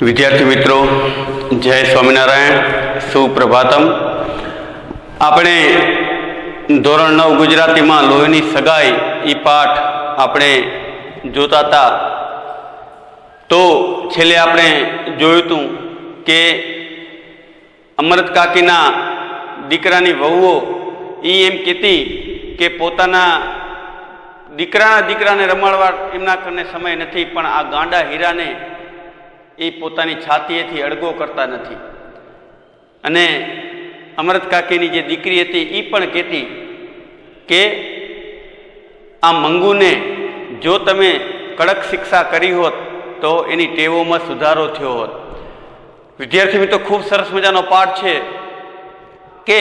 विद्यार्थी मित्रों, जय स्वामीनारायण, सुप्रभातम। આપણે ધોરણ 9 ગુજરાતીમાં લોહીની સગાઈ એ પાઠ આપણે જોતા હતા। તો છેલ્લે આપણે જોયું હતું કે અમરત કાકીના દીકરાની વહુઓ એ એમ કહેતી કે પોતાના દીકરાને રમાડવા એમના કને સમય નથી, પણ આ ગાંડા હીરાને એ પોતાની છાતીએથી અડગો કરતા નથી। અને અમરત કાકીની જે દીકરી હતી એ પણ કહેતી કે આ મંગુને જો તમે કડક શિક્ષા કરી હોત તો એની ટેવોમાં સુધારો થયો હોત। વિદ્યાર્થી મિત્રો, ખૂબ સરસ મજાનો પાઠ છે કે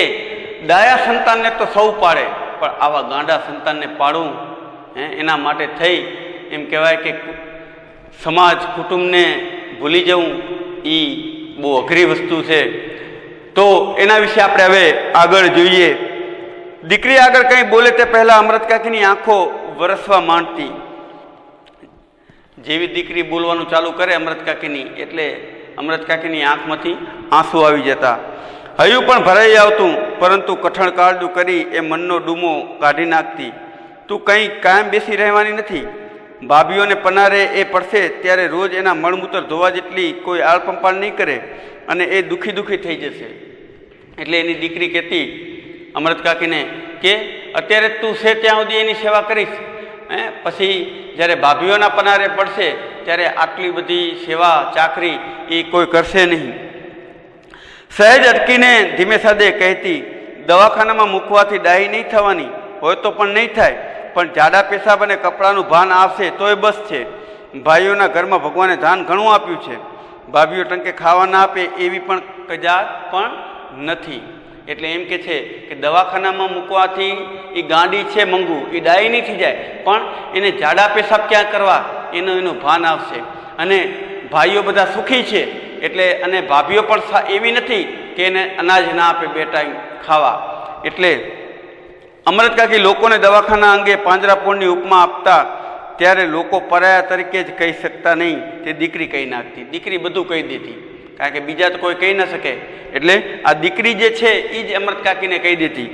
ડાયા સંતાનને તો સૌ પાડે, પણ આવા ગાંડા સંતાનને પાડવું એના માટે થઈ એમ કહેવાય કે સમાજ કુટુંબને ભૂલી જવું એ બહુ અઘરી વસ્તુ છે। તો એના વિશે આપણે હવે આગળ જોઈએ। દીકરી આગળ કંઈ બોલે તે પહેલાં અમરત કાકીની આંખો વરસવા માંડતી। જેવી દીકરી બોલવાનું ચાલુ કરે અમરત કાકીની એટલે અમરત કાકીની આંખમાંથી આંસુ આવી જતા। હયું પણ ભરાઈ આવતું, પરંતુ કઠણ કાળજું કરી એ મનનો ડૂમો કાઢી નાખતી। તું કંઈ કાયમ બેસી રહેવાની નથી। ભાભીઓને પનારે એ પડશે ત્યારે રોજ એના મળમૂત્ર ધોવા જેટલી કોઈ આળપંપાળ નહીં કરે અને એ દુઃખી થઈ જશે। એટલે એની દીકરી કહેતી અમરત કાકીને કે અત્યારે તું છે ત્યાં સુધી એની સેવા કરીશ, પછી જ્યારે ભાભીઓના પનારે પડશે ત્યારે આટલી બધી સેવા ચાકરી એ કોઈ કરશે નહીં। સહેજ અટકીને ધીમે સાદે કહેતી, દવાખાનામાં મૂકવાથી ડાહી નહીં થવાની હોય તો પણ નહીં થાય, પણ જાડા પેશાબ અને કપડાનું ભાન આવશે તોય બસ છે। ભાઈઓના ઘરમાં ભગવાને ધાન ઘણું આપ્યું છે, ભાભીઓ ટંકે ખાવા ના આપે એવી પણ કજાત પણ નથી। એટલે એમ કે છે કે દવાખાનામાં મૂકવાથી એ ગાંડી છે મંગુ, એ ડાઈ નહીં થઈ જાય, પણ એને જાડા પેશાબ ક્યાં કરવા એનું ભાન આવશે। અને ભાઈઓ બધા સુખી છે એટલે, અને ભાભીઓ પણ એવી નથી કે એને અનાજ ના આપે બે ટાઈમ ખાવા। એટલે અમરત કાકી લોકોને દવાખાના અંગે પાંજરાપોળની ઉપમા આપતા ત્યારે લોકો પરાયા તરીકે જ કહી શકતા નહીં, તે દીકરી કહી નાખતી। દીકરી બધું કહી દેતી, કારણ કે બીજા તો કોઈ કહી ન શકે, એટલે આ દીકરી જે છે એ જ અમરત કાકીને કહી દેતી।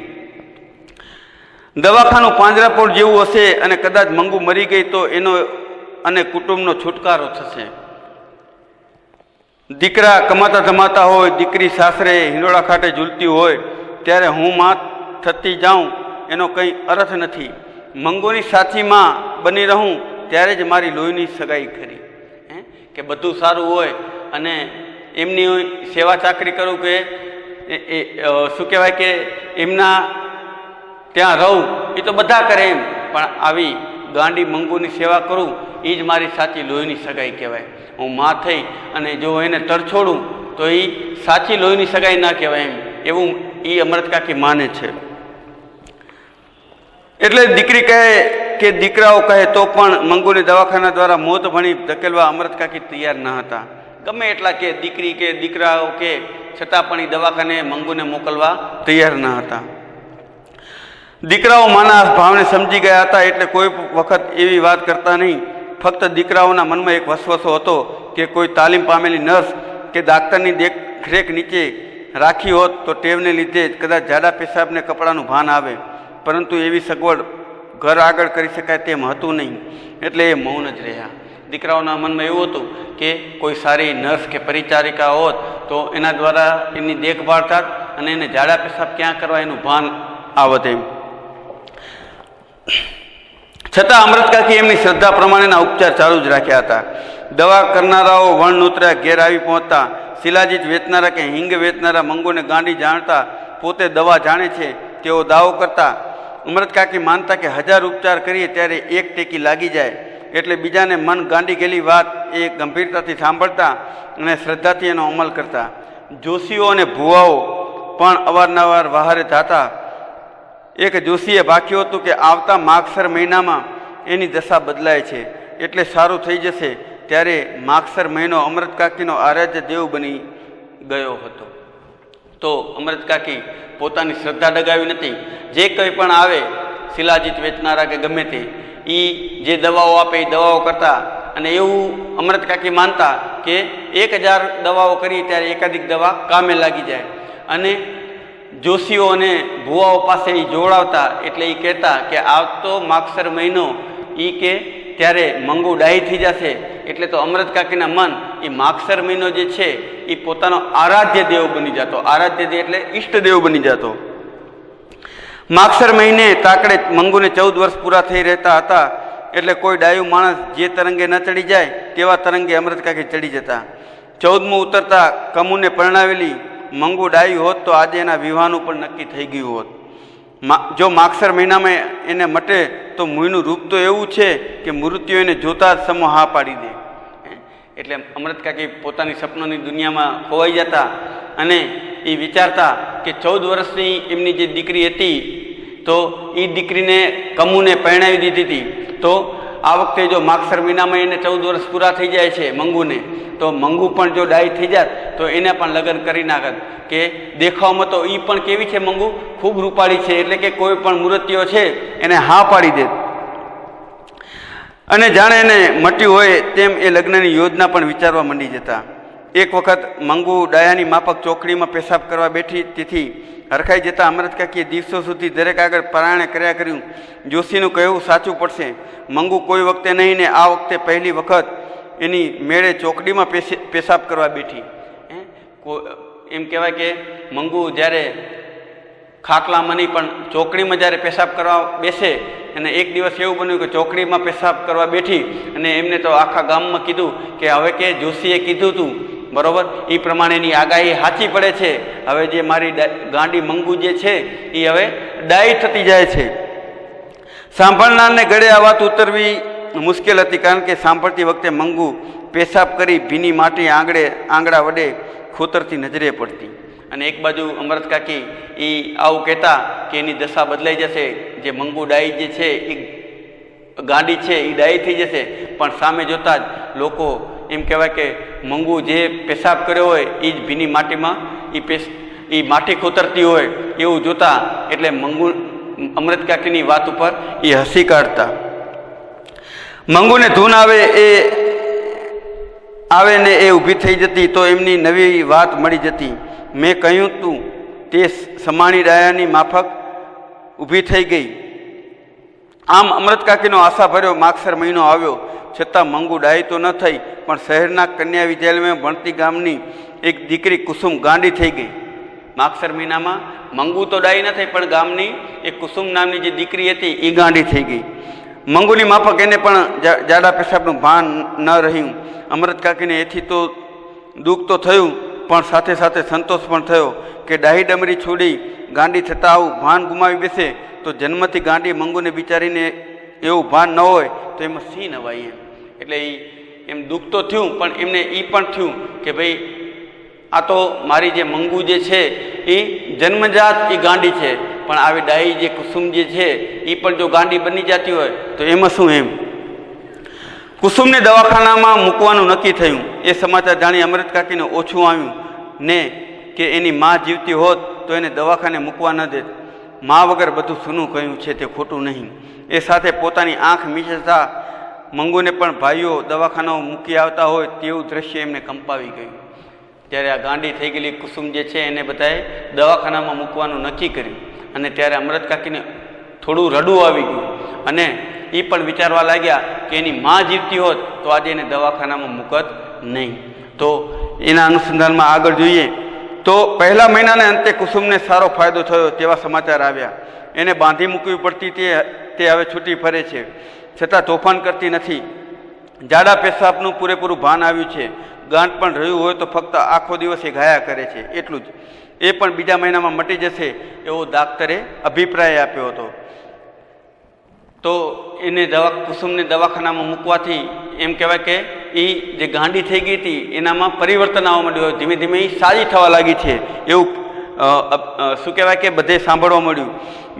દવાખાનું પાંજરાપોળ જેવું હશે અને કદાચ મંગુ મરી ગઈ તો એનો અને કુટુંબનો છુટકારો થશે। દીકરા કમાતા ધમાતા હોય, દીકરી સાસરે હિંડોળા ખાટે ઝૂલતી હોય ત્યારે હું માં થતી જાઉં એનો કંઈ અર્થ નથી। મંગોની સાથીમાં બની રહું ત્યારે જ મારી લોહીની સગાઈ ખરી। કે બધું સારું હોય અને એમની સેવા ચાકરી કરું કે શું કહેવાય કે એમના ત્યાં રહું એ તો બધા કરે એમ, પણ આવી ગાંડી મંગુની સેવા કરું એ જ મારી સાચી લોહીની સગાઈ કહેવાય। હું માં થઈ અને જો એને તરછોડું તો એ સાચી લોહીની સગાઈ ના કહેવાય એમ, એવું એ અમરત કાકી માને છે। એટલે દીકરી કહે કે દીકરાઓ કહે તો પણ મંગુને દવાખાના દ્વારા મોત ભણી ધકેલવા અમરત કાકી તૈયાર ન હતા। ગમે એટલા કે દીકરી કે દીકરાઓ કે છતાં પણ એ દવાખાને મંગુને મોકલવા તૈયાર ન હતા। દીકરાઓ માના ભાવને સમજી ગયા હતા એટલે કોઈ વખત એવી વાત કરતા નહીં। ફક્ત દીકરાઓના મનમાં એક વસવસો હતો કે કોઈ તાલીમ પામેલી નર્સ કે ડાક્ટરની દેખરેખ નીચે રાખી હોત તો ટેવને લીધે કદાચ જાડા પેશાબને કપડાનું ભાન આવે, પરંતુ એવી સગવડ ઘર આગળ કરી શકાય તેમ હતું નહીં, એટલે એ મૌન જ રહ્યા। દીકરાઓના મનમાં એવું હતું કે કોઈ સારી નર્સ કે પરિચારિકા હોત તો એના દ્વારા એમની દેખભાળ થાત અને એને જાડા પેશાબ ક્યાં કરવા એનું ભાન આવત એમ। છતાં અમરત કાકી એમની શ્રદ્ધા પ્રમાણેના ઉપચાર ચાલુ જ રાખ્યા હતા। દવા કરનારાઓ વણ નોતર્યા ઘેર આવી પહોંચતા શિલાજીત વેચનારા કે હિંગ વેચનારા મંગોને ગાંડી જાણતા પોતે દવા જાણે છે તેઓ દાવો કરતા। અમરત કાકી માનતા કે 1000 ઉપચાર કરીએ ત્યારે એક ટેકી લાગી જાય, એટલે બીજાને મન ગાંડી ગયેલી વાત એ ગંભીરતાથી સાંભળતા અને શ્રદ્ધાથી એનો અમલ કરતા। જોશીઓ અને ભુવાઓ પણ અવારનવાર વહારે થતા। એક જોશીએ ભાખ્યું હતું કે આવતા માગસર મહિનામાં એની દશા બદલાય છે, એટલે સારું થઈ જશે। ત્યારે માગસર મહિનો અમરત કાકીનો આરાધ્ય દેવ બની ગયો હતો। તો અમરત કાકી પોતાની શ્રદ્ધા ડગાવી નથી। જે કંઈ પણ આવે શિલાજીત વેચનારા કે ગમે તે એ જે દવાઓ આપે એ દવાઓ કરતા અને એવું અમરત કાકી માનતા કે 1000 દવાઓ કરી ત્યારે એકાધિક દવા કામે લાગી જાય. અને જોશીઓ અને ભુવાઓ પાસે એ જોડાવતા એટલે એ કહેતા કે આવતો માગસર મહિનો એ કે ત્યારે મંગુ ડાહી થઈ જશે. એટલે તો અમૃત કાકીના મન એ માગસર મહિનો જે છે એ પોતાનો આરાધ્ય દેવ બની જતો. આરાધ્ય દેવ એટલે ઈષ્ટદેવ બની જતો. માગસર મહિને તાકડે મંગુને 14 વર્ષ પૂરા થઈ રહેતા હતા. એટલે કોઈ ડાયું માણસ જે તરંગે ન ચડી જાય તેવા તરંગે અમૃત કાકી ચડી જતા. 14મું ઉતરતા કમુને પરણાવેલી મંગુ ડાયું હોત તો આજે એના વિવાહનું પણ નક્કી થઈ ગયું હોત. જો માગસર મહિનામાં એને મટે તો મુંયનું રૂપ તો એવું છે કે મૃત્યુ એને જોતા જ સમો હા પાડી દે. એટલે અમૃત કાકી પોતાની સપનોની દુનિયામાં ખોવાઈ જતા અને એ વિચારતા કે 14 વર્ષની એમની જે દીકરી હતી તો એ દીકરીને કમુને પરણાવી દીધી હતી. તો આ વખતે જો માગસર મહિનામાં એને 14 વર્ષ પૂરા થઈ જાય છે મંગુને, તો મંગુ પણ જો ડાય થઈ જાત તો એને પણ લગ્ન કરી નાખત. કે દેખાવમાં તો એ પણ કેવી છે, મંગુ ખૂબ રૂપાળી છે, એટલે કે કોઈ પણ મૂર્તિઓ છે એને હા પાડી દે. અને જાણે એને મટ્યું હોય તેમ એ લગ્નની યોજના પણ વિચારવા માંડી જતા. એક વખત મંગુ ડાયાની માફક ચોકડીમાં પેશાબ કરવા બેઠી. તેથી હરખાઈ જતાં અમૃત કાકીએ દિવસો સુધી દરેક આગળ પરાયણે કર્યા કર્યું. જોશીનું કહેવું સાચું પડશે. મંગુ કોઈ વખતે નહીં ને આ વખતે પહેલી વખત એની મેળે ચોકડીમાં પેશાબ કરવા બેઠી. એમ કહેવાય કે મંગુ જ્યારે ખાટલામાં નહીં પણ ચોકડીમાં જ્યારે પેશાબ કરવા બેસે, અને એક દિવસ એવું બન્યું કે ચોકડીમાં પેશાબ કરવા બેઠી અને એમને તો આખા ગામમાં કીધું કે હવે કે જોશીએ કીધું હતું બરાબર એ પ્રમાણેની આગાહી સાચી પડે છે. હવે જે મારી ગાંડી મંગુ જે છે એ હવે ડાય થતી જાય છે. સાંભળનારને ગળે આ વાત ઉતરવી મુશ્કેલ હતી, કારણ કે સાંભળતી વખતે મંગુ પેશાબ કરી ભીની માટી આંગળા વડે ખોતરતી નજરે પડતી. અને એક બાજુ અમૃત કાકી એ આવું કહેતા કે એની દશા બદલાઈ જશે, જે મંગુ ડાઈ જે છે એ ગાંડી છે એ ડાઈ થઈ જશે. પણ સામે જોતા જ લોકો એમ કહેવાય કે મંગુ જે પેશાબ કર્યો હોય એ જ ભીની માટીમાં એ માટી ખોતરતી હોય એવું જોતા એટલે મંગુ અમૃત કાકીની વાત ઉપર એ હસી કાઢતા. મંગુને ધૂન આવે ને એ ઊભી થઈ જતી તો એમની નવી વાત મળી જતી. મેં કહ્યું તું તે સમાણી ડાયાની માફક ઊભી થઈ ગઈ. આમ અમૃત કાકીનો આશાભર્યો માગસર મહિનો આવ્યો છતાં મંગુ ડાય તો ન થઈ, પણ શહેરના કન્યા વિદ્યાલયમાં ભણતી ગામની એક દીકરી કુસુમ ગાંડી થઈ ગઈ. માગસર મહિનામાં મંગુ તો ડાય ન થઈ, પણ ગામની એક કુસુમ નામની જે દીકરી હતી એ ગાંડી થઈ ગઈ. મંગુની માફક એને પણ જાડા પેશાબનું ભાન ન રહ્યું. અમૃત કાકીને એથી તો દુઃખ તો થયું, પણ સાથે સાથે સંતોષ પણ થયો કે ડાહી ડમરી છોડી ગાંડી થતાં આવું ભાન ગુમાવી બેસે તો જન્મથી ગાંડી મંગુને બિચારીને એવું ભાન ન હોય તો એમાં સી નવાય એમ. એટલે એમ દુઃખ તો થયું, પણ એમને એ પણ થયું કે ભાઈ આ તો મારી જે મંગુ જે છે એ જન્મજાત એ ગાંડી છે, પણ આવી ડાહી જે કુસુમ જે છે એ પણ જો ગાંડી બની જતી હોય તો એમાં શું એમ. કુસુમને દવાખાનામાં મૂકવાનું નક્કી થયું. એ સમાચાર જાણી અમૃત કાકીને ઓછું આવ્યું ને કે એની મા જીવતી હોત તો એને દવાખાને મૂકવા ન દેત. મા વગર બધું સૂનું કહ્યું છે તે ખોટું નહીં. એ સાથે પોતાની આંખ મીચતા મંગુને પણ ભાઈઓ દવાખાનાઓ મૂકી આવતા હોય તેવું દ્રશ્ય એમને કંપાવી ગયું. ત્યારે આ ગાંડી થઈ ગયેલી કુસુમ જે છે એને બધાએ દવાખાનામાં મૂકવાનું નક્કી કર્યું. અને ત્યારે અમૃત કાકીને થોડું રડવું આવી ગયું અને એ પણ વિચારવા લાગ્યા કે એની મા જીવતી હોત તો આજે એને દવાખાનામાં મૂકત નહીં. તો એના અનુસંધાનમાં આગળ જોઈએ તો પહેલા મહિનાને અંતે કુસુમને સારો ફાયદો થયો તેવા સમાચાર આવ્યા. એને બાંધી મૂકવી પડતી તે હવે છૂટી ફરે છે, છતાં તોફાન કરતી નથી. જાડા પેશાબનું પૂરેપૂરું ભાન આવ્યું છે. ગાંઠ પણ રહ્યું હોય તો ફક્ત આખો દિવસ એ ગાયા કરે છે એટલું જ. એ પણ બીજા મહિનામાં મટી જશે એવો ડાક્ટરે અભિપ્રાય આપ્યો હતો. તો એને કુસુમને દવાખાનામાં મૂકવાથી એમ કહેવાય કે એ જે ગાંડી થઈ ગઈ હતી એનામાં પરિવર્તન આવવા માંડ્યું. ધીમે ધીમે એ સાજી થવા લાગી છે એવું શું કહેવાય કે બધે સાંભળવા મળ્યું.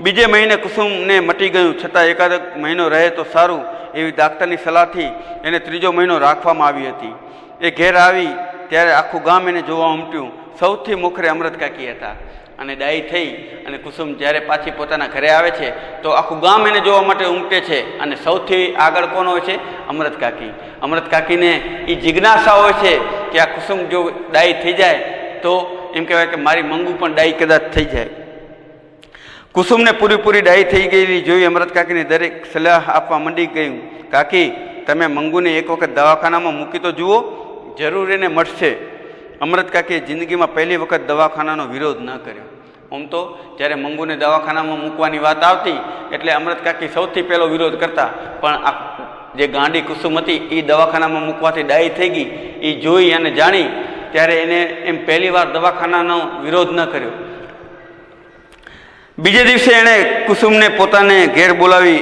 બીજે મહિને કુસુમને મટી ગયું, છતાં એકાદ મહિનો રહે તો સારું એવી ડાક્ટરની સલાહથી એને 3જો મહિનો રાખવામાં આવી હતી. એ ઘેર આવી ત્યારે આખું ગામ એને જોવા ઉમટ્યું. સૌથી મોખરે અમૃત કાકી હતા. અને ડાઈ થઈ અને કુસુમ જ્યારે પાછી પોતાના ઘરે આવે છે તો આખું ગામ એને જોવા માટે ઉમટે છે અને સૌથી આગળ કોણ હોય છે? અમરત કાકી. અમરત કાકીને એ જિજ્ઞાસા હોય છે કે આ કુસુમ જો ડાઈ થઈ જાય તો એમ કહેવાય કે મારી મંગુ પણ ડાઈ કદાચ થઈ જાય. કુસુમને પૂરી ડાઈ થઈ ગયેલી જોઈ અમરત કાકીને દરેક સલાહ આપવા માંડી ગયું. કાકી, તમે મંગુને એક વખત દવાખાનામાં મૂકી તો જુઓ, જરૂર એને મળશે. અમરત કાકીએ જિંદગીમાં પહેલી વખત દવાખાનાનો વિરોધ ન કર્યો. આમ તો જ્યારે મંગુને દવાખાનામાં મૂકવાની વાત આવતી એટલે અમરત કાકી સૌથી પહેલો વિરોધ કરતા, પણ આ જે ગાંડી કુસુમ હતી એ દવાખાનામાં મૂકવાથી ડાઈ થઈ ગઈ એ જોઈ અને જાણી ત્યારે એને એમ પહેલી વાર દવાખાનાનો વિરોધ ન કર્યો. બીજે દિવસે એણે કુસુમને પોતાને ઘેર બોલાવી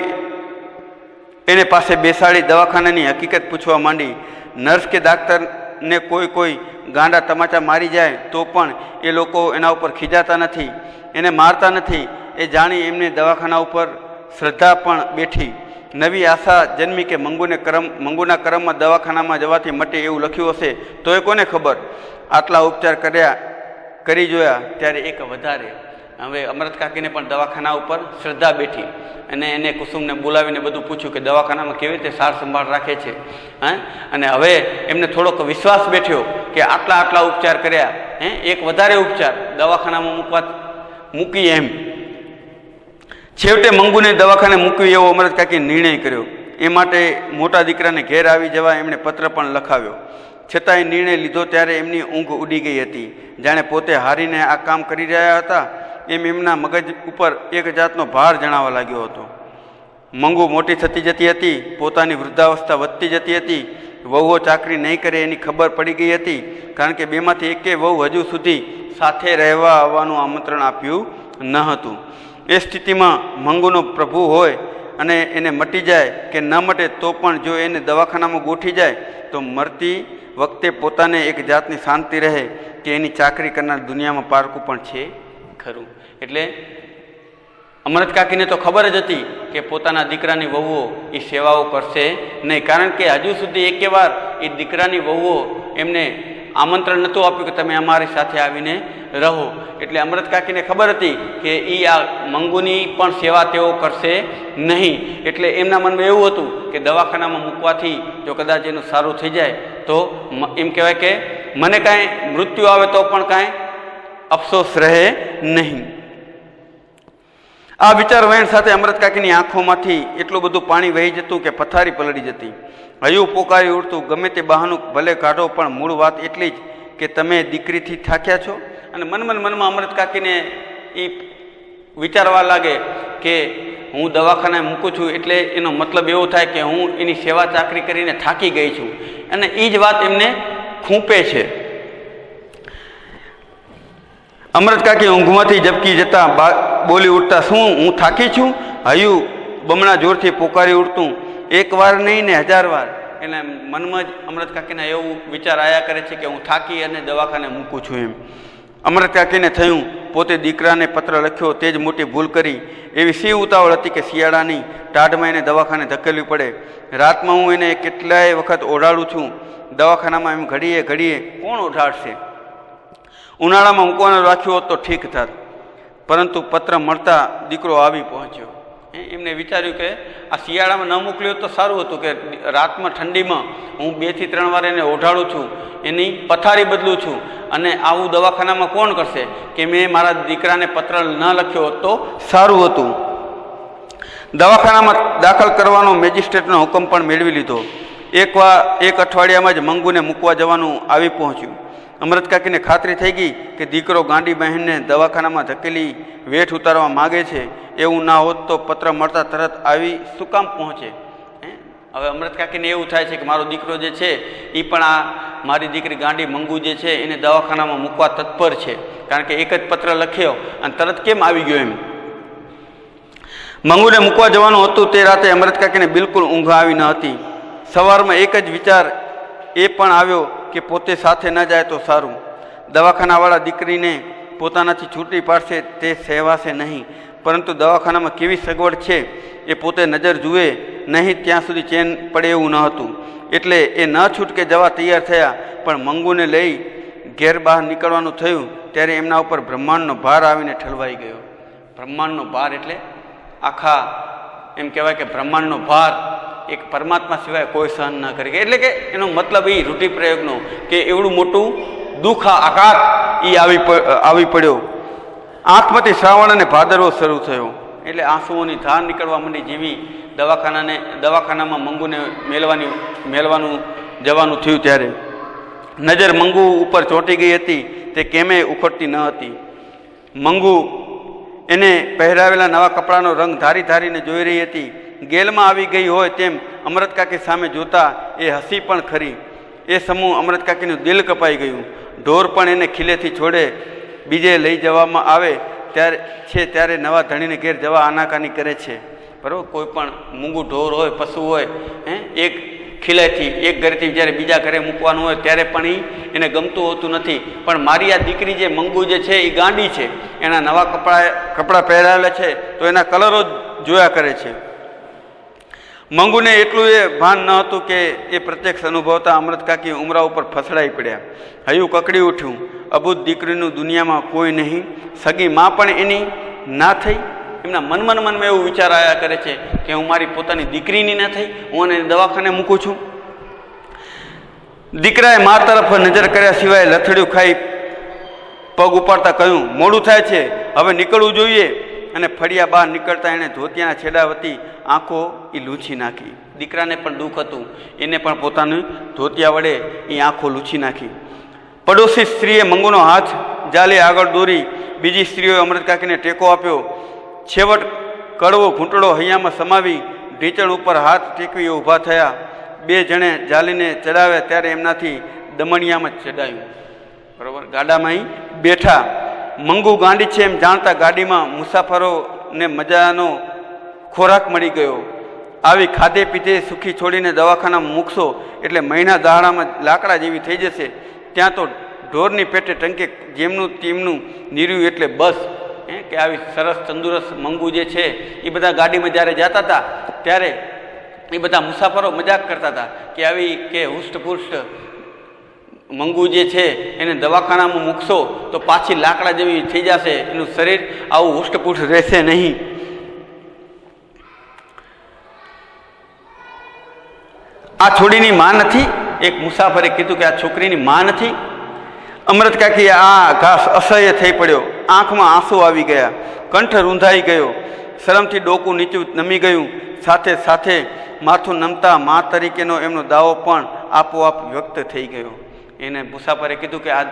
એને પાસે બેસાડી દવાખાનાની હકીકત પૂછવા માંડી. નર્સ કે ડાક્ટરને કોઈ ગાંડા તમાચા મારી જાય તો પણ એ લોકો એના ઉપર ખીજાતા નથી, એને મારતા નથી. એ જાણી એમને દવાખાના ઉપર શ્રદ્ધા પણ બેઠી. નવી આશા જન્મી કે મંગુના કરમમાં દવાખાનામાં જવાથી મટે એવું લખ્યું હશે તો એ કોને ખબર. આટલા ઉપચાર કરી જોયા ત્યારે એક વધારે. હવે અમરત કાકીને પણ દવાખાના ઉપર શ્રદ્ધા બેઠી અને એને કુસુમને બોલાવીને બધું પૂછ્યું કે દવાખાનામાં કેવી રીતે સાર સંભાળ રાખે છે. અને હવે એમને થોડોક વિશ્વાસ બેઠ્યો કે આટલા ઉપચાર કર્યા, એક વધારે ઉપચાર દવાખાનામાં મૂકી એમ. છેવટે મંગુને દવાખાને મૂકવી એવો અમરત કાકીએ નિર્ણય કર્યો. એ માટે મોટા દીકરાને ઘેર આવી જવા એમણે પત્ર પણ લખાવ્યો. છતાં એ નિર્ણય લીધો ત્યારે એમની ઊંઘ ઉડી ગઈ હતી. જાણે પોતે હારીને આ કામ કરી રહ્યા હતા એમ એમના મગજ ઉપર એક જાતનો ભાર જણાવવા લાગ્યો હતો. મંગુ મોટી થતી જતી હતી, પોતાની વૃદ્ધાવસ્થા વધતી જતી હતી. વહુઓ ચાકરી નહીં કરે એની ખબર પડી ગઈ હતી, કારણ કે બેમાંથી એકે વહુ હજુ સુધી સાથે રહેવા આવવાનું આમંત્રણ આપ્યું ન હતું. એ સ્થિતિમાં મંગુનો પ્રભુ હોય અને એને મટી જાય કે ન મટે તો પણ જો એને દવાખાનામાં ગોઠી જાય તો મરતી વખતે પોતાને એક જાતની શાંતિ રહે કે એની ચાકરી કરનાર દુનિયામાં પારકું પણ છે ખરું. એટલે અમરત કાકીને તો ખબર જ હતી કે પોતાના દીકરાની વહુઓ એ સેવાઓ કરશે નહીં, કારણ કે હજુ સુધી એકે વાર એ દીકરાની વહુઓ એમને આમંત્રણ નહોતું આપ્યું કે તમે અમારી સાથે આવીને રહો. એટલે અમરત કાકીને ખબર હતી કે એ આ મંગુની પણ સેવા તેઓ કરશે નહીં. એટલે એમના મનમાં એવું હતું કે દવાખાનામાં મૂકવાથી જો કદાચ એનું સારું થઈ જાય તો એમ કહેવાય કે મને કાંઈ મૃત્યુ આવે તો પણ કાંઈ અફસોસ રહે નહીં. આ વિચાર વહેણ સાથે અમરત કાકીની આંખોમાંથી એટલું બધું પાણી વહી જતું કે પથારી પલળી જતી. હયું પોકારી ઉઠતું, ગમે તે બહાનું ભલે કાઢો પણ મૂળ વાત એટલી જ કે તમે દીકરીથી થાક્યા છો. અને મનમાં અમરત કાકીને એ વિચારવા લાગે કે હું દવાખાને મૂકું છું એટલે એનો મતલબ એવો થાય કે હું એની સેવા ચાકરી કરીને થાકી ગઈ છું. અને એ જ વાત એમને ખૂંપે છે. અમરત કાકી ઊંઘમાંથી ઝબકી જતા બોલી ઉઠતા, શું હું થાકી છું? હયું બમણા જોરથી પોકારી ઉઠતું, એક વાર નહીં ને 1000 વાર. એટલે મનમાં જ અમરત કાકીના એવું વિચાર આવ્યા કરે છે કે હું થાકી અને દવાખાને મૂકું છું એમ. અમરત કાકીને થયું પોતે દીકરાને પત્ર લખ્યો તે જ મોટી ભૂલ કરી. એવી સી ઉતાવળ હતી કે શિયાળાની ટાઢમાં એને દવાખાને ધકેલવી પડે. રાતમાં હું એને કેટલાય વખત ઓઢાડું છું. દવાખાનામાં એમ ઘડીએ કોણ ઓઢાડશે? ઉનાળામાં મૂકવાનું રાખ્યું હોત તો ઠીક થાત, પરંતુ પત્ર મળતા દીકરો આવી પહોંચ્યો. એમને વિચાર્યું કે આ શિયાળામાં ન મોકલ્યો તો સારું હતું, કે રાતમાં ઠંડીમાં હું 2 થી 3 વાર એને ઓઢાડું છું, એની પથારી બદલું છું, અને આવું દવાખાનામાં કોણ કરશે? કે મેં મારા દીકરાને પત્ર ન લખ્યો હોત તો સારું હતું. દવાખાનામાં દાખલ કરવાનો મેજિસ્ટ્રેટનો હુકમ પણ મેળવી લીધો. એક અઠવાડિયામાં જ મંગુને મૂકવા જવાનું આવી પહોંચ્યું. અમરત કાકીને ખાતરી થઈ ગઈ કે દીકરો ગાંડી બહેનને દવાખાનામાં ધકેલી વેઠ ઉતારવા માગે છે. એવું ના હોત તો પત્ર મળતા તરત આવી શું કામ પહોંચે? હવે અમરત કાકીને એવું થાય છે કે મારો દીકરો જે છે એ પણ આ મારી દીકરી ગાંડી મંગુ જે છે એને દવાખાનામાં મૂકવા તત્પર છે, કારણ કે એક જ પત્ર લખ્યો અને તરત કેમ આવી ગયો એમ. મંગુને મૂકવા જવાનું હતું તે રાતે અમરત કાકીને બિલકુલ ઊંઘ આવી ન હતી. સવારમાં એક જ વિચાર એ પણ આવ્યો કે પોતે સાથે ન જાય તો સારું. દવાખાનાવાળા દીકરીને પોતાનાથી છૂટી પાડશે તે સહેવાશે નહીં, પરંતુ દવાખાનામાં કેવી સગવડ છે એ પોતે નજર જુએ નહીં ત્યાં સુધી ચેન પડે એવું ન હતું. એટલે એ ન છૂટકે જવા તૈયાર થયા, પણ મંગુને લઈ ઘેર બહાર નીકળવાનું થયું ત્યારે એમના ઉપર બ્રહ્માંડનો ભાર આવીને ઠલવાઈ ગયો. બ્રહ્માંડનો ભાર એટલે આખા એમ કહેવાય કે બ્રહ્માંડનો ભાર એક પરમાત્મા સિવાય કોઈ સહન ન કરી. એટલે કે એનો મતલબ એ રૂઢિપ્રયોગનો કે એવડું મોટું દુઃખ આઘાત એ આવી પડ્યો. આંખમાંથી શ્રાવણ અને ભાદરવો શરૂ થયો એટલે આંસુઓની ધાર નીકળવા માંડી. જેવી દવાખાનામાં મંગુને મેળવાનું જવાનું થયું ત્યારે નજર મંગુ ઉપર ચોંટી ગઈ હતી. તે કેમે ઉખડતી ન હતી. મંગુ એને પહેરાવેલા નવા કપડાનો રંગ ધારી ધારીને જોઈ રહી હતી. ગેલમાં આવી ગઈ હોય તેમ અમૃતકાકી સામે જોતા એ હસી પણ ખરી. એ સમૂહ અમૃતકાકીનું દિલ કપાઈ ગયું. ઢોર પણ એને ખીલેથી છોડે બીજે લઈ જવામાં આવે ત્યારે નવા ધણીને ઘેર જવા આનાકાની કરે છે. બરાબર, કોઈ પણ મૂંગું ઢોર હોય, પશુ હોય, એક ખીલેથી એક ઘરેથી જ્યારે બીજા ઘરે મૂકવાનું હોય ત્યારે પણ એને ગમતું હોતું નથી. પણ મારી આ દીકરી જે મંગુ જે છે એ ગાંડી છે. એના નવા કપડાં પહેરાવેલા છે તો એના કલરો જ જોયા કરે છે. મંગુને એટલું એ ભાન ન હતું કે એ પ્રત્યક્ષ અનુભવતા અમૃતકાકી ઉમરા ઉપર ફસડાઈ પડ્યા. હયું કકડી ઉઠ્યું. અબૂત દીકરીનું દુનિયામાં કોઈ નહીં. સગી માં પણ એની ના થઈ. એમના મનમાં એવું વિચાર આવ્યા કરે છે કે હું મારી પોતાની દીકરીની ના થઈ, હું એને દવાખાને મૂકું છું. દીકરાએ મા તરફ નજર કર્યા સિવાય લથડિયું ખાઈ પગ ઉપાડતા કહ્યું, મોડું થાય છે, હવે નીકળવું જોઈએ. અને ફળિયા બહાર નીકળતા એણે ધોતિયાના છેડા વતી આંખો એ લૂછી નાખી. દીકરાને પણ દુઃખ હતું. એને પણ પોતાનું ધોતિયા વડે એ આંખો લૂછી નાખી. પડોશી સ્ત્રીએ મંગુનો હાથ જાલી આગળ દોરી. બીજી સ્ત્રીઓએ અમૃતકાકીને ટેકો આપ્યો. છેવટ કડવો ઘૂંટડો હૈયામાં સમાવી ઢીચણ ઉપર હાથ ટેકવી ઊભા થયા. બે જણે જાલીને ચડાવ્યા ત્યારે એમનાથી દમણિયામાં ચડાયું. બરાબર, ગાડામાં બેઠા. મંગુ ગાંડી છે એમ જાણતા ગાડીમાં મુસાફરોને મજાનો ખોરાક મળી ગયો. આવી ખાધે પીધે સુખી છોડીને દવાખાનામાં મૂકશો એટલે મહિના દાડામાં લાકડા જેવી થઈ જશે. ત્યાં તો ઢોરની પેટે ટંકે જેમનું તેમનું નીર્યું. એટલે બસ કે આવી સરસ તંદુરસ્ત મંગુ જે છે એ બધા ગાડીમાં જ્યારે જતા હતા ત્યારે એ બધા મુસાફરો મજાક કરતા હતા કે આવી કે હુષ્ટપુષ્ટ મંગુ જે છે એને દવાખાનામાં મૂકશો તો પાછી લાકડા જેવી થઈ જશે, એનું શરીર આવું હુષ્ટપુષ્ટ રહેશે નહીં. આ છોડીની માં નથી. એક મુસાફરે કીધું કે આ છોકરીની માં નથી. અમૃતકાકી આ ઘાસ અસહ્ય થઈ પડ્યો. આંખમાં આંસુ આવી ગયા. કંઠ રૂંધાઈ ગયો. શરમથી ડોકું નીચું નમી ગયું. સાથે સાથે માથું નમતા મા તરીકેનો એમનો દાવો પણ આપોઆપ વ્યક્ત થઈ ગયો. એને મુસાફરે કીધું કે આ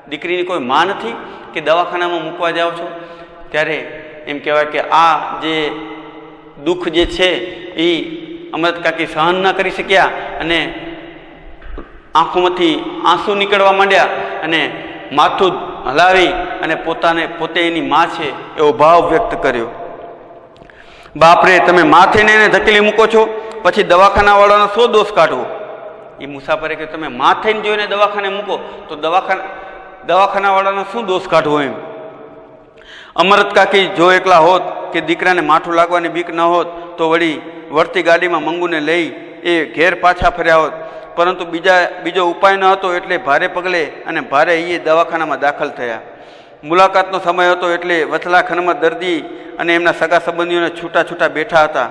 દીકરીની કોઈ માં નથી કે દવાખાનામાં મૂકવા જાઓ છો? ત્યારે એમ કહેવાય કે આ જે દુઃખ જે છે એ અમૃતકાકી સહન ન કરી શક્યા અને આંખોમાંથી આંસુ નીકળવા માંડ્યા અને માથું હલાવી અને પોતે એની માં છે એવો ભાવ વ્યક્ત કર્યો. બાપરે, તમે માથેને એને ધકેલી મૂકો છો, પછી દવાખાનાવાળાનો શો દોષ કાઢવો? એ મુસાફરે કે તમે માં થઈને જોઈને દવાખાને મૂકો તો દવાખાનાવાળાનો શું દોષ કાઢવો એમ. અમૃતકાકી જો એકલા હોત કે દીકરાને માઠું લાગવાની બીક ન હોત તો વળી વળતી ગાડીમાં મંગુને લઈ એ ઘેર પાછા ફર્યા હોત. પરંતુ બીજો ઉપાય ન હતો એટલે ભારે પગલે અને ભારે એ દવાખાનામાં દાખલ થયા. મુલાકાતનો સમય હતો એટલે વચલાખંડમાં દર્દી અને એમના સગા સંબંધીઓને છૂટા છૂટા બેઠા હતા.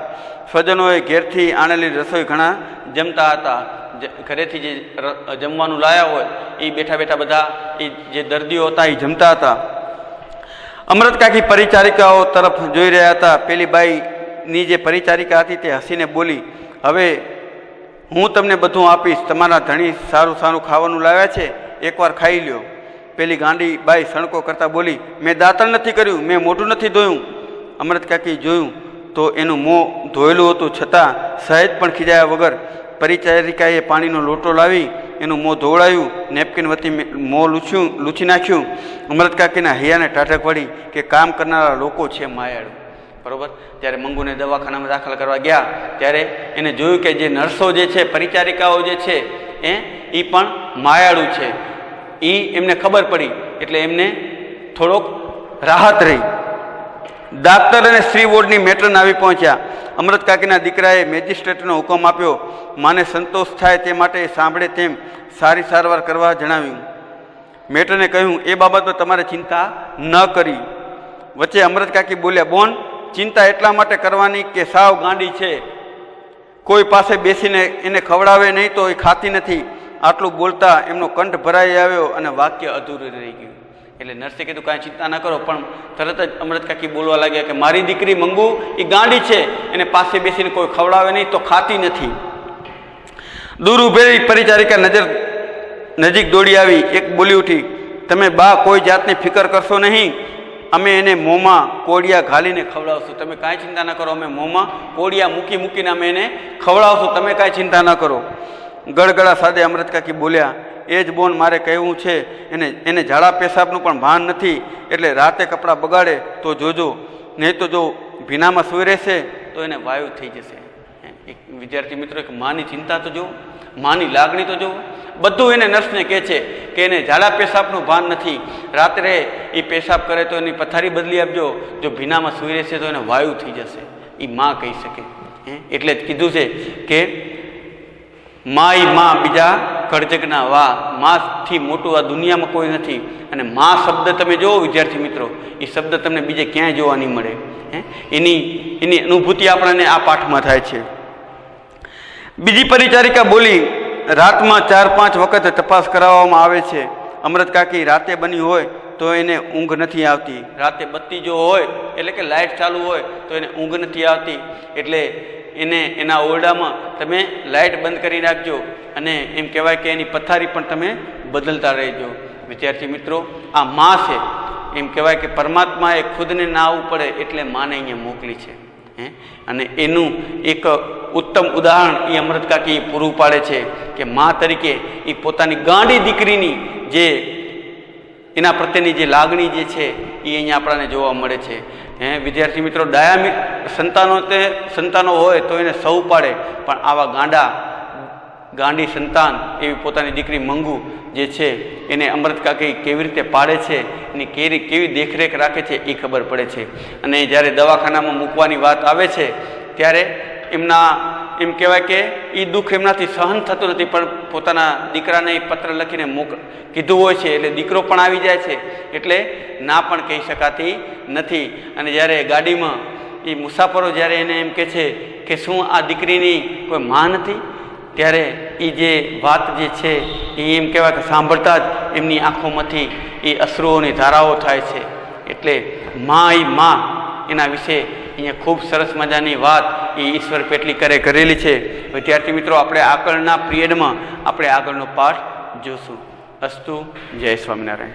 સ્વજનોએ ઘેરથી આણેલી રસોઈ ઘણા જમતા હતા. ઘરેથી જે જમવાનું લાયા હોય એ બેઠા બેઠા બધા એ જે દર્દીઓ હતા એ જમતા હતા. અમૃતકાકી પરિચારિકાઓ તરફ જોઈ રહ્યા હતા. પેલી બાઈની જે પરિચારિકા હતી તે હસીને બોલી, હવે હું તમને બધું આપીશ. તમારા ધણી સારું સારું ખાવાનું લાવ્યા છે, એકવાર ખાઈ લ્યો. પેલી ગાંડી બાઈ સણકો કરતાં બોલી, મેં દાંતણ નથી કર્યું, મેં મોઢું નથી ધોયું. અમૃતકાકી જોયું તો એનું મોં ધોયેલું હતું, છતાં સહેજ પણ ખીજાયા વગર પરિચારિકાએ પાણીનો લોટો લાવી એનું મોં ધોવડાયું. નેપકિન વતી મોં લૂછી નાખ્યું. અમૃતકાકીના હૈયાને ટાઢક વળી કે કામ કરનારા લોકો છે માયાળુ. બરાબર, જ્યારે મંગુને દવાખાનામાં દાખલ કરવા ગયા ત્યારે એને જોયું કે જે નર્સો જે છે, પરિચારિકાઓ જે છે એ પણ માયાળુ છે. એ એમને ખબર પડી એટલે એમને થોડોક રાહત રહી. ડાક્ટર અને સ્ત્રી વોર્ડની મેટ્રન આવી પહોંચ્યા. અમૃતકાકીના દીકરાએ મેજિસ્ટ્રેટનો હુકમ આપ્યો. માને સંતોષ થાય તે માટે સાંભળે તેમ સારી સારવાર કરવા જણાવ્યું. મેટરને કહ્યું, એ બાબતમાં તમારે ચિંતા ન કરી. વચ્ચે અમૃત કાકી બોલ્યા, બોન, ચિંતા એટલા માટે કરવાની કે સાવ ગાંડી છે, કોઈ પાસે બેસીને એને ખવડાવે નહીં તો એ ખાતી નથી. આટલું બોલતા એમનો કંઠ ભરાઈ આવ્યો અને વાક્ય અધૂરું રહી ગયું. એટલે નર્સે કીધું, કાંઈ ચિંતા ન કરો. પણ તરત જ અમૃત કાકી બોલવા લાગ્યા કે મારી દીકરી મંગુ એ ગાંડી છે, એને પાસે બેસીને કોઈ ખવડાવે નહીં તો ખાતી નથી. દૂર ઉભેલી પરિચારિકા નજીક દોડી આવી. એક બોલી ઉઠી, તમે બા કોઈ જાતની ફિકર કરશો નહીં, અમે એને મોંમાં કોળિયા ઘાલીને ખવડાવશું. તમે કાંઈ ચિંતા ન કરો, અમે મોંમાં કોળિયા મૂકીને અમે એને ખવડાવશું, તમે કાંઈ ચિંતા ન કરો. ગળગળા સાદે અમૃત કાકી બોલ્યા, એ જ બોન મારે કહેવું છે, એને ઝાડા પેશાબનું પણ ભાન નથી, એટલે રાતે કપડાં બગાડે તો જોજો, નહીં તો જો ભીનામાં સૂઈ રહેશે તો એને વાયુ થઈ જશે. એક વિદ્યાર્થી મિત્રો, એક માની ચિંતા તો જુઓ, માની લાગણી તો જુઓ. બધું એને નર્સને કહે છે કે એને ઝાડા પેશાબનું ભાન નથી, રાત્રે એ પેશાબ કરે તો એની પથારી બદલી આપજો, જો ભીનામાં સૂઈ રહેશે તો એને વાયુ થઈ જશે. એ માં કહી શકે. એટલે જ કીધું છે કે માય માં બીજા કળજગના વા, માથી મોટું આ દુનિયામાં કોઈ નથી. અને મા શબ્દ તમે જુઓ વિદ્યાર્થી મિત્રો, એ શબ્દ તમને બીજે ક્યાંય જોવા નહીં મળે. એની અનુભૂતિ આપણને આ પાઠમાં થાય છે. બીજી પરિચારિકા બોલી, રાતમાં 4-5 વખત તપાસ કરાવવામાં આવે છે. અમૃત કાકી, રાતે બની હોય તો એને ઊંઘ નથી આવતી. રાતે બત્તી જો હોય એટલે કે લાઇટ ચાલુ હોય તો એને ઊંઘ નથી આવતી, એટલે એને એના ઓરડામાં તમે લાઇટ બંધ કરી નાખજો, અને એમ કહેવાય કે એની પથારી પણ તમે બદલતા રહેજો. વિદ્યાર્થી મિત્રો, આ માં છે, એમ કહેવાય કે પરમાત્માએ ખુદને ના આવવું પડે એટલે માને અહીંયા મોકલી છે. અને એનું એક ઉત્તમ ઉદાહરણ એ અમૃત કાકી પૂરું પાડે છે કે મા તરીકે એ પોતાની ગાંડી દીકરીની જે એના પ્રત્યેની જે લાગણી જે છે એ અહીંયા આપણને જોવા મળે છે. વિદ્યાર્થી મિત્રો, સંતાનો હોય તો એને સૌ પાડે, પણ આવા ગાંડી સંતાન એવી પોતાની દીકરી મંગુ જે છે એને અમૃત કાકી કેવી રીતે પાડે છે, એની કેવી દેખરેખ રાખે છે એ ખબર પડે છે. અને જ્યારે દવાખાનામાં મૂકવાની વાત આવે છે ત્યારે એમ કહેવાય કે એ દુઃખ એમનાથી સહન થતું નથી, પણ પોતાના દીકરાને એ પત્ર લખીને કીધું હોય છે, એટલે દીકરો પણ આવી જાય છે, એટલે ના પણ કહી શકાતી નથી. અને જ્યારે ગાડીમાં એ મુસાફરો જ્યારે એને એમ કહે છે કે શું આ દીકરીની કોઈ માં નથી, ત્યારે એ જે વાત જે છે એ એમ કહેવાય કે સાંભળતા જ એમની આંખોમાંથી એ અશ્રુઓની ધારાઓ થાય છે. એટલે માં એના વિશે અહીંયા ખૂબ સરસ મજાની વાત એ ઈશ્વર પેટલી કરેલી છે. વિદ્યાર્થી મિત્રો, આપણે આગળના પિરિયડમાં આપણે આગળનો પાઠ જોશું. અસ્તુ. જય સ્વામિનારાયણ.